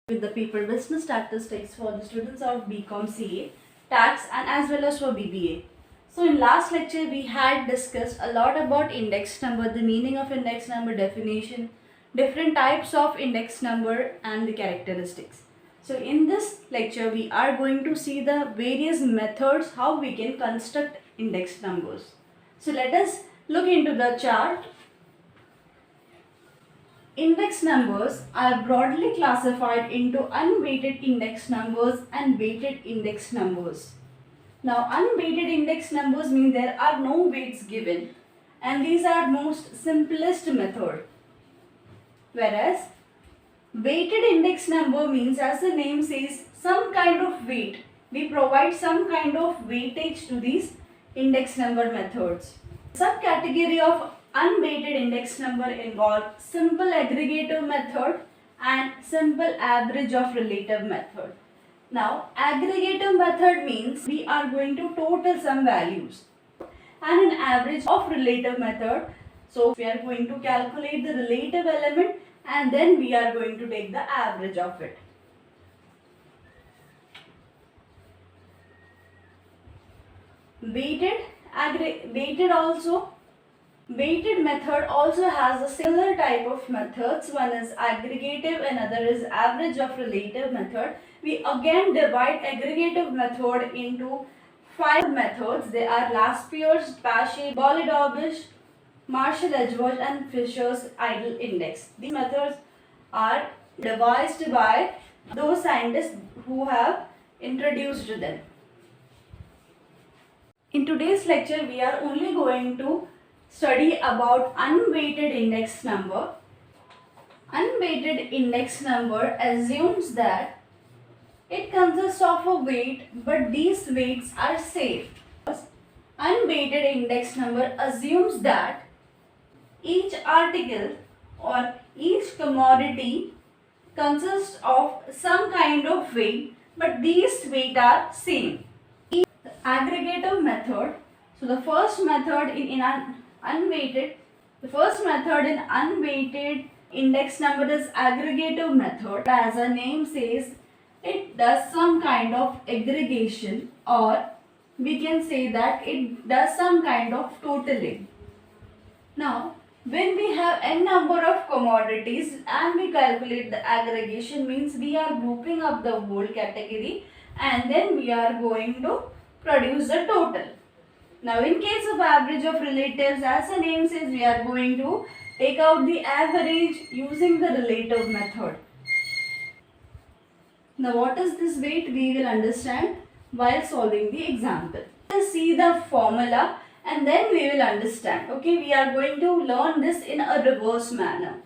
with the people business statistics for the students of BCom CA, tax and as well as for BBA. So in last lecture we had discussed a lot about index number, the meaning of index number, definition, different types of index number and the characteristics. So in this lecture we are going to see the various methods how we can construct index numbers. So let us look into the chart. Index numbers are broadly classified into unweighted index numbers and weighted index numbers. Now, unweighted index numbers mean there are no weights given, and these are most simplest method. Whereas, weighted index number means, as the name says, some kind of weight. We provide some kind of weightage to these index number methods. Subcategory of unweighted index number involve simple aggregative method and simple average of relative method. Now, aggregative method means we are going to total some values, and an average of relative method. So, we are going to calculate the relative element and then we are going to take the average of it. Weighted method also has a similar type of methods. One is aggregative and other is average of relative method. We again divide aggregative method into 5 methods. They are Laspier's, Paget, Bolly-Dobbish, Marshall-Edgeworth and Fisher's ideal index. These methods are devised by those scientists who have introduced them. In today's lecture, we are only going to study about unweighted index number. Unweighted index number assumes that it consists of a weight, but these weights are safe. Unweighted index number assumes that each article or each commodity consists of some kind of weight, but these weights are same. Aggregative method. So the first method in unweighted index number is aggregative method. As the name says, it does some kind of aggregation, or we can say that it does some kind of totaling. Now, when we have n number of commodities and we calculate the aggregation, means we are grouping up the whole category and then we are going to produce the total. Now, in case of average of relatives, as the name says, we are going to take out the average using the relative method. Now, what is this weight? We will understand while solving the example. Let us see the formula and then we will understand. Okay, we are going to learn this in a reverse manner.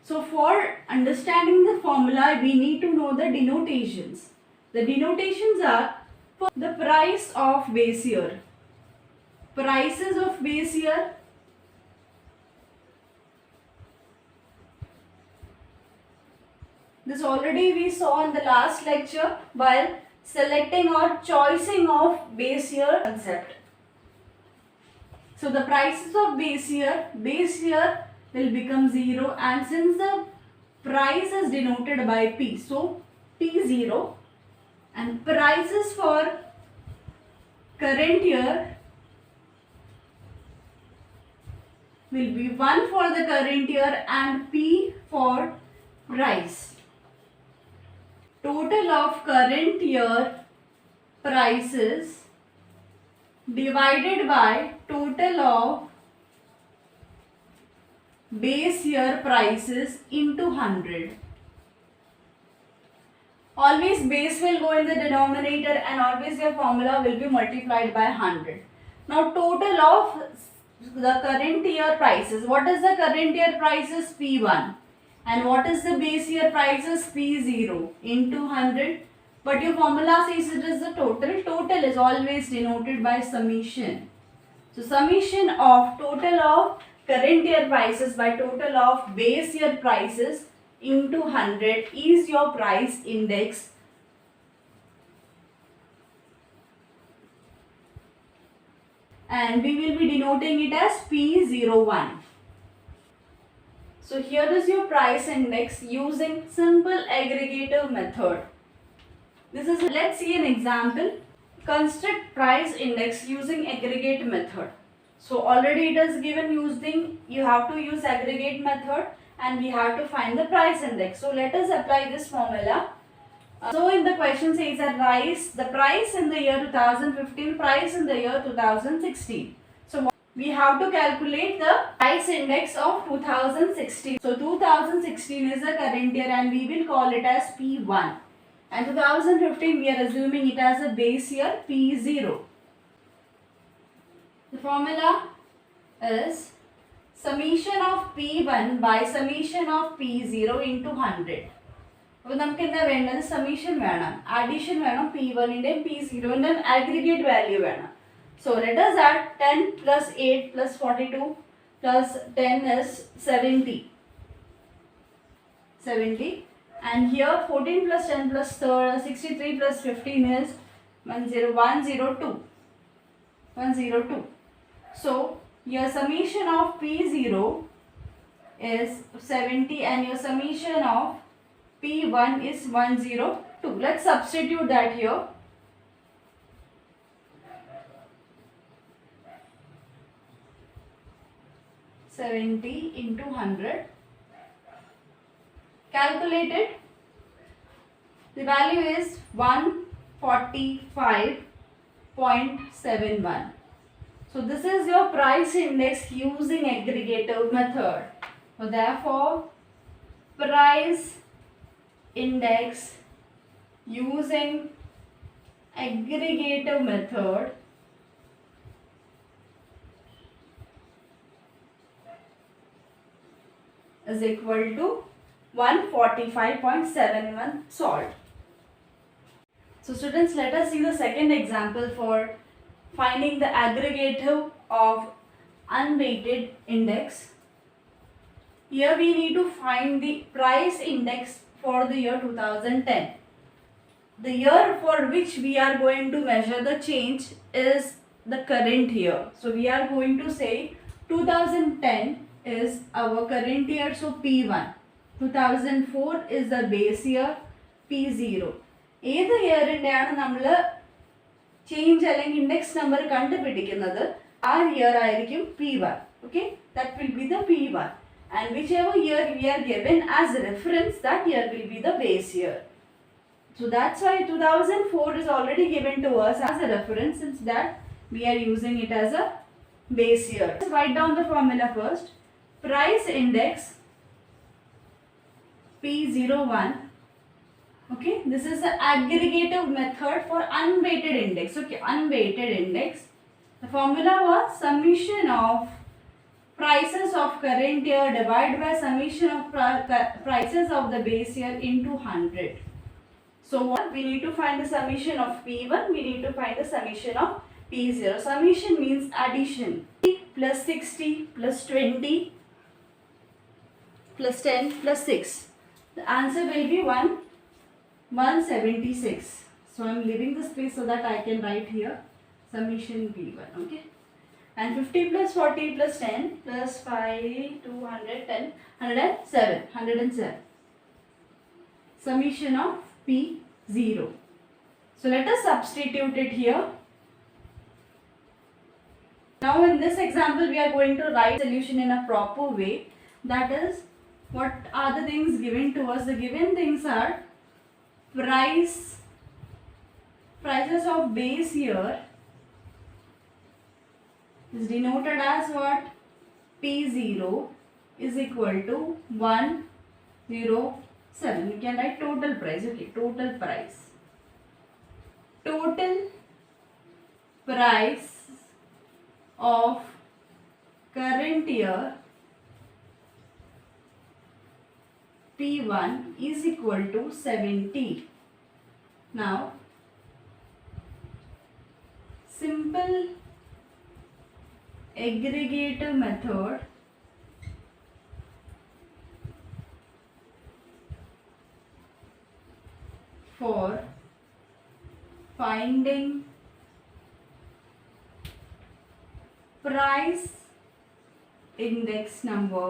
So, for understanding the formula, we need to know the denotations. The denotations are the price of base year. Prices of base year, this already we saw in the last lecture while selecting or choosing of base year concept. So the prices of base year will become 0, and since the price is denoted by P, so P0, and prices for current year will be 1 for the current year and P for price. Total of current year prices divided by total of base year prices into 100. Always base will go in the denominator and always your formula will be multiplied by 100. Now total of the current year prices. What is the current year prices? P1. And what is the base year prices? P0 into 100. But your formula says it is the total. Total is always denoted by summation. So summation of total of current year prices by total of base year prices into 100 is your price index. And we will be denoting it as P01. So here is your price index using simple aggregator method. Let's see an example. Construct price index using aggregate method. So already it is given you have to use aggregate method and we have to find the price index. So let us apply this formula. So in the question says that the price in the year 2015, price in the year 2016. So we have to calculate the price index of 2016. So 2016 is the current year and we will call it as P1. And 2015 we are assuming it as a base year P0. The formula is summation of P1 by summation of P0 into 100. അപ്പോൾ നമുക്ക് എന്താ വേണ്ടത് summation വേണം addition വേണം P1ന്റെയും P0ന്റെയും aggregate value വേണം. So let us add 10 plus 8 plus 42 plus 10 is 70 and here 14 plus 10 plus 63 plus 15 is 102. So your summation of P0 is 70 and your summation of P1 is 102. Let's substitute that here. $70 into 100. Calculated. The value is 145.71. So this is your price index using aggregator method. So therefore, price index using aggregator method is equal to 145.71 solved. So students, let us see the second example for finding the aggregator of unweighted index. Here we need to find the price index for the year 2010. The year for which we are going to measure the change is the current year. So we are going to say 2010 is our current year, so P1. 2004 is the base year, P0. ഏത് ഇയറിൻ്റെയാണ് നമ്മൾ change അല്ലെങ്കിൽ index number കണ്ടുപിടിക്കുന്നത് ആ year ആയിരിക്കും P1. Okay, that will be the P1. And whichever year we are given as reference, that year will be the base year. So that's why 2004 is already given to us as a reference, since that we are using it as a base year. Let's write down the formula first. Price index P01. Okay, this is the aggregative method for unweighted index. Okay, unweighted index. The formula was summation of prices of current year divided by summation of prices of the base year into 100. So what we need to find the summation of P1, we need to find the summation of P0. Summation means addition. Plus 60 plus 20 plus 10 plus 6. The answer will be 176. So I am leaving the space so that I can write here summation P1. Okay. And 50 plus 40 plus 10 plus 5, 210, 107. Summation of P0. So let us substitute it here. Now in this example we are going to write solution in a proper way. That is, what are the things given to us? The given things are prices of base year is denoted as what? P0 is equal to 107. You can write total price. Okay, total price. Total price of current year P1 is equal to 70. Now, simple aggregator method for finding price index number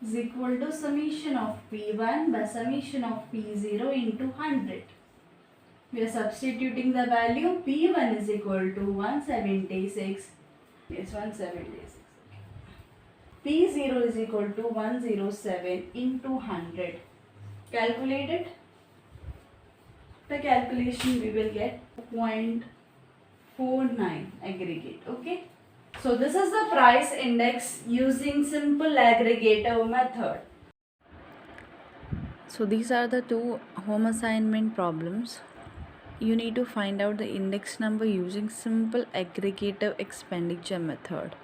is equal to summation of P1 by summation of P0 into 100. We are substituting the value. P1 is equal to 176. Yes, 176. P0 is equal to 107 into 100. Calculate it. The calculation we will get 0.49 aggregate. Okay. So this is the price index using simple aggregator method. So these are the two home assignment problems. You need to find out the index number using simple aggregative expenditure method.